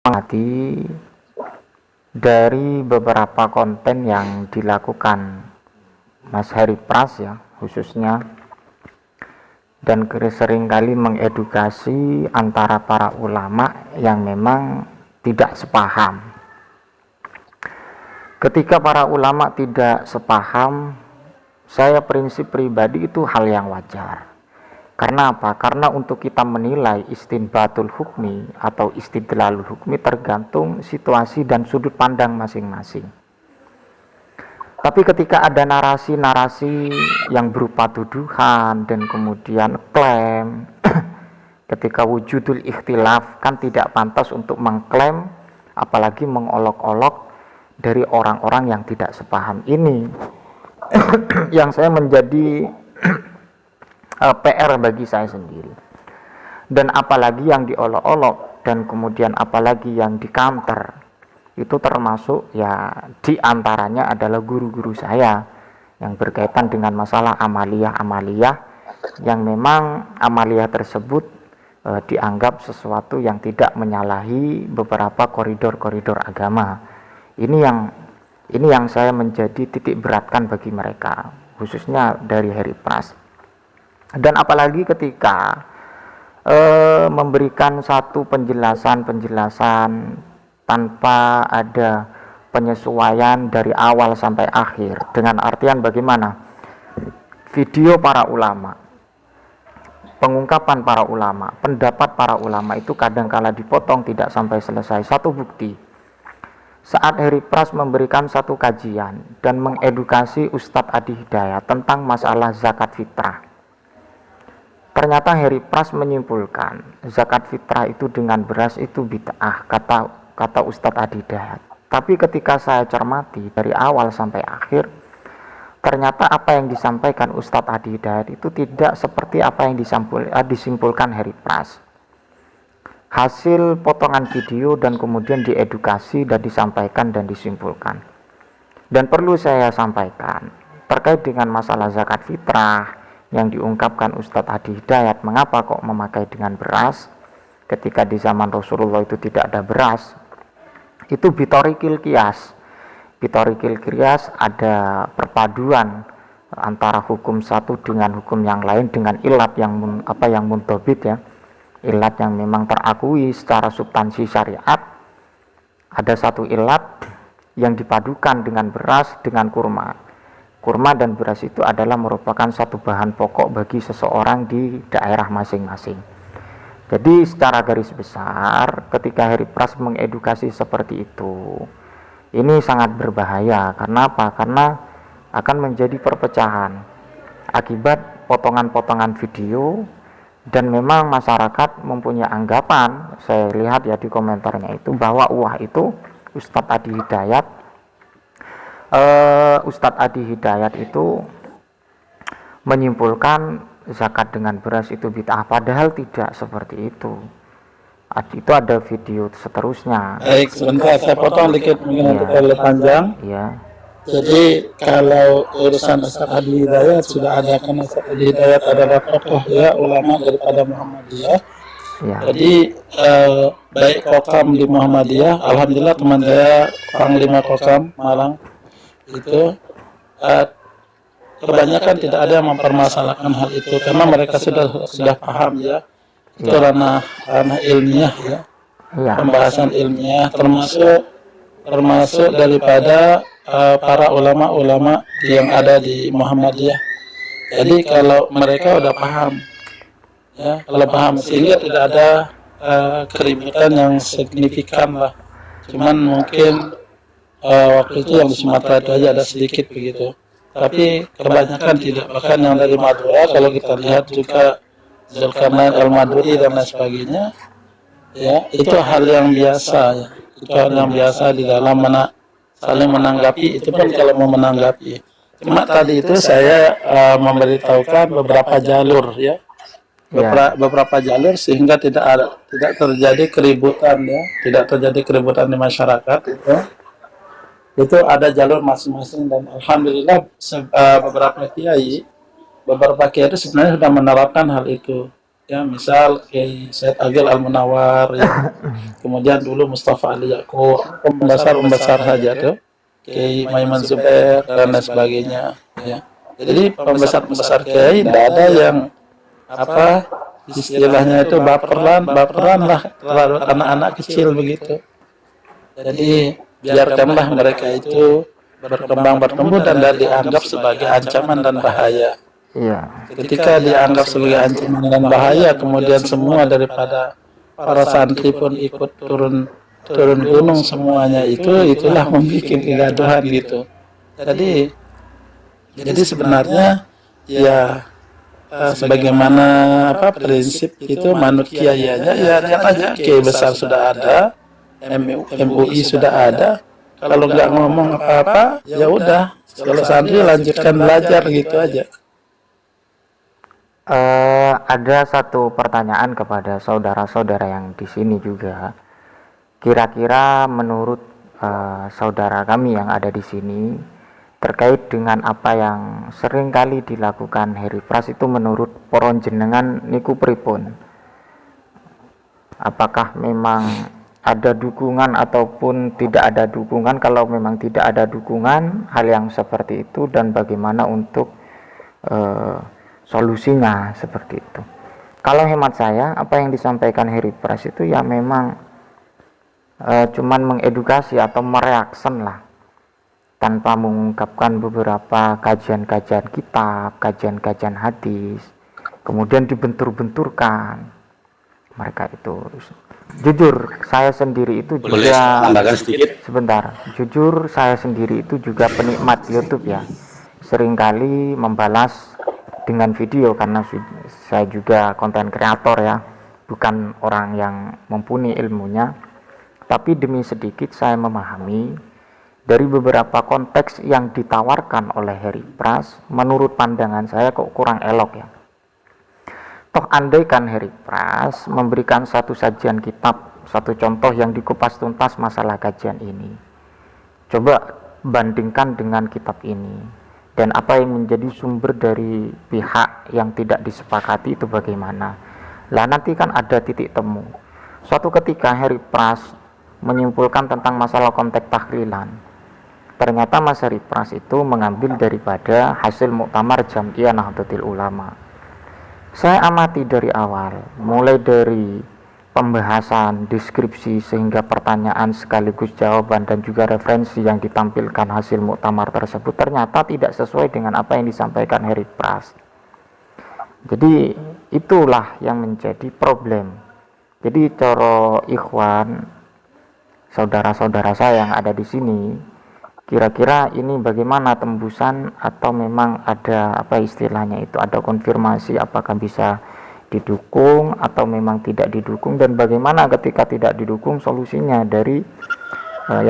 mengamati dari beberapa konten yang dilakukan Mas Heri Pras ya khususnya, dan seringkali mengedukasi antara para ulama yang memang tidak sepaham. Ketika para ulama tidak sepaham, saya prinsip pribadi itu hal yang wajar. Karena apa? Karena untuk kita menilai istinbatul hukmi atau istidlalul hukmi tergantung situasi dan sudut pandang masing-masing. Tapi ketika ada narasi-narasi yang berupa tuduhan dan kemudian klaim, ketika wujudul ikhtilaf, kan tidak pantas untuk mengklaim apalagi mengolok-olok dari orang-orang yang tidak sepaham ini. Yang saya menjadi PR bagi saya sendiri. Dan apalagi yang diolok-olok dan kemudian apalagi yang di counter, itu termasuk ya diantaranya adalah guru-guru saya yang berkaitan dengan masalah amaliyah yang memang amaliyah tersebut dianggap sesuatu yang tidak menyalahi beberapa koridor-koridor agama. Ini yang saya menjadi titik beratkan bagi mereka, khususnya dari Heri Pras. Dan apalagi ketika memberikan satu penjelasan tanpa ada penyesuaian dari awal sampai akhir, dengan artian bagaimana video para ulama, pengungkapan para ulama, pendapat para ulama itu kadangkala dipotong tidak sampai selesai. Satu bukti, saat Heri Pras memberikan satu kajian dan mengedukasi Ustadz Adi Hidayat tentang masalah zakat fitrah, ternyata Heri Pras menyimpulkan zakat fitrah itu dengan beras itu bid'ah, kata Ustadz Adi Hidayat. Tapi ketika saya cermati dari awal sampai akhir, ternyata apa yang disampaikan Ustadz Adi Hidayat itu tidak seperti apa yang disimpulkan Heri Pras. Hasil potongan video dan kemudian diedukasi dan disampaikan dan disimpulkan. Dan perlu saya sampaikan terkait dengan masalah zakat fitrah yang diungkapkan Ustadz Adi Hidayat, mengapa kok memakai dengan beras ketika di zaman Rasulullah itu tidak ada beras. Itu bitorikil kias. Bitorikil kias ada perpaduan antara hukum satu dengan hukum yang lain dengan ilat yang muntobit ya, ilat yang memang terakui secara substansi syariat. Ada satu ilat yang dipadukan dengan beras dengan kurma. Kurma dan beras itu adalah merupakan satu bahan pokok bagi seseorang di daerah masing-masing. Jadi secara garis besar ketika Heri Pras mengedukasi seperti itu, ini sangat berbahaya. Karena apa? Karena akan menjadi perpecahan akibat potongan-potongan video. Dan memang masyarakat mempunyai anggapan, saya lihat ya di komentarnya itu, bahwa wah itu Ustadz Adi Hidayat itu menyimpulkan zakat dengan beras itu bid'ah, padahal tidak seperti itu. Itu ada video seterusnya. Baik, sebentar saya potong dikit mungkin untuk terlalu panjang. Ya. Jadi kalau urusan Ustadz Adi Hidayat sudah ada, karena Ustadz Adi Hidayat adalah tokoh ya ulama daripada Muhammadiyah. Ya. Jadi baik Kokam di Muhammadiyah, alhamdulillah teman saya Panglima Kokam Malang itu kebanyakan tidak ada yang mempermasalahkan hal itu karena mereka sudah paham ya. Itu ranah ilmiah ya. Pembahasan ilmiah termasuk daripada para ulama-ulama yang ada di Muhammadiyah. Jadi kalau mereka udah paham ya, kalau paham sehingga tidak ada keributan yang signifikan lah. Cuman mungkin waktu itu yang di Sumatera itu aja ada sedikit begitu. Tapi kebanyakan tidak. Bahkan yang dari Madura kalau kita lihat juga Zulkarnain Al-Maduri dan lain sebagainya, ya itu hal yang biasa ya. Itu hal yang biasa di dalam saling menanggapi, itu pun kalau mau menanggapi. Cuma tadi itu saya memberitahukan beberapa jalur ya. Beberapa jalur sehingga tidak terjadi keributan ya, tidak terjadi keributan di masyarakat itu ada jalur masing-masing. Dan alhamdulillah beberapa kiai itu sebenarnya sudah menerapkan hal itu ya, misal Kiai Said Agil Al-Munawar ya, kemudian dulu Mustafa Ali Yaakob, pembesar saja tuh, Kiai Maimun Zubair dan lain sebagainya ya. Jadi pembesar Kiai tidak ada yang apa istilahnya itu baperan lah terhadap anak-anak kecil begitu. Jadi biarkanlah mereka itu bertumbuh dan dianggap sebagai ancaman dan bahaya. Iya. Ketika dianggap sebagai ancaman dan bahaya, kemudian semua daripada para santri pun ikut turun gunung semuanya, itulah membuat kegaduhan gitu. Jadi sebenarnya ya sebagaimana prinsip itu manut kiai aja, ya lihat aja kiai besar sudah ada, MUI sudah ada. Kalau nggak ngomong apa-apa, ya udah. Kalau santri lanjutkan belajar gitu aja. Ada satu pertanyaan kepada saudara-saudara yang di sini juga. Kira-kira menurut saudara kami yang ada di sini terkait dengan apa yang sering kali dilakukan Heri Pras itu, menurut poron jenengan niku pripun? Apakah memang ada dukungan ataupun tidak ada dukungan? Kalau memang tidak ada dukungan hal yang seperti itu, dan bagaimana untuk solusinya seperti itu? Kalau hemat saya, apa yang disampaikan Heri Pras itu ya memang cuman mengedukasi atau mereaksen lah, tanpa mengungkapkan beberapa kajian-kajian kitab, kajian-kajian hadis, kemudian dibentur-benturkan mereka itu. Jujur saya sendiri itu juga jujur saya sendiri itu juga penikmat YouTube ya, seringkali membalas dengan video karena saya juga konten kreator ya, bukan orang yang mumpuni ilmunya, tapi demi sedikit saya memahami dari beberapa konteks yang ditawarkan oleh Heri Pras. Menurut pandangan saya kok kurang elok ya. Toh andaikan Heri Pras memberikan satu sajian kitab, satu contoh yang dikupas tuntas masalah kajian ini, coba bandingkan dengan kitab ini, dan apa yang menjadi sumber dari pihak yang tidak disepakati itu bagaimana. Lah nanti kan ada titik temu. Suatu ketika Heri Pras menyimpulkan tentang masalah konteks tahlilan, ternyata Mas Heri Pras itu mengambil daripada hasil Muktamar Jam'iyah Nahdlatul Ulama. Saya amati dari awal, mulai dari pembahasan, deskripsi, sehingga pertanyaan sekaligus jawaban dan juga referensi yang ditampilkan hasil muktamar tersebut ternyata tidak sesuai dengan apa yang disampaikan Heri Pras. Jadi itulah yang menjadi problem. Jadi coro ikhwan, saudara-saudara saya yang ada di sini, kira-kira ini bagaimana tembusan, atau memang ada apa istilahnya itu, ada konfirmasi apakah bisa didukung atau memang tidak didukung, dan bagaimana ketika tidak didukung solusinya dari yang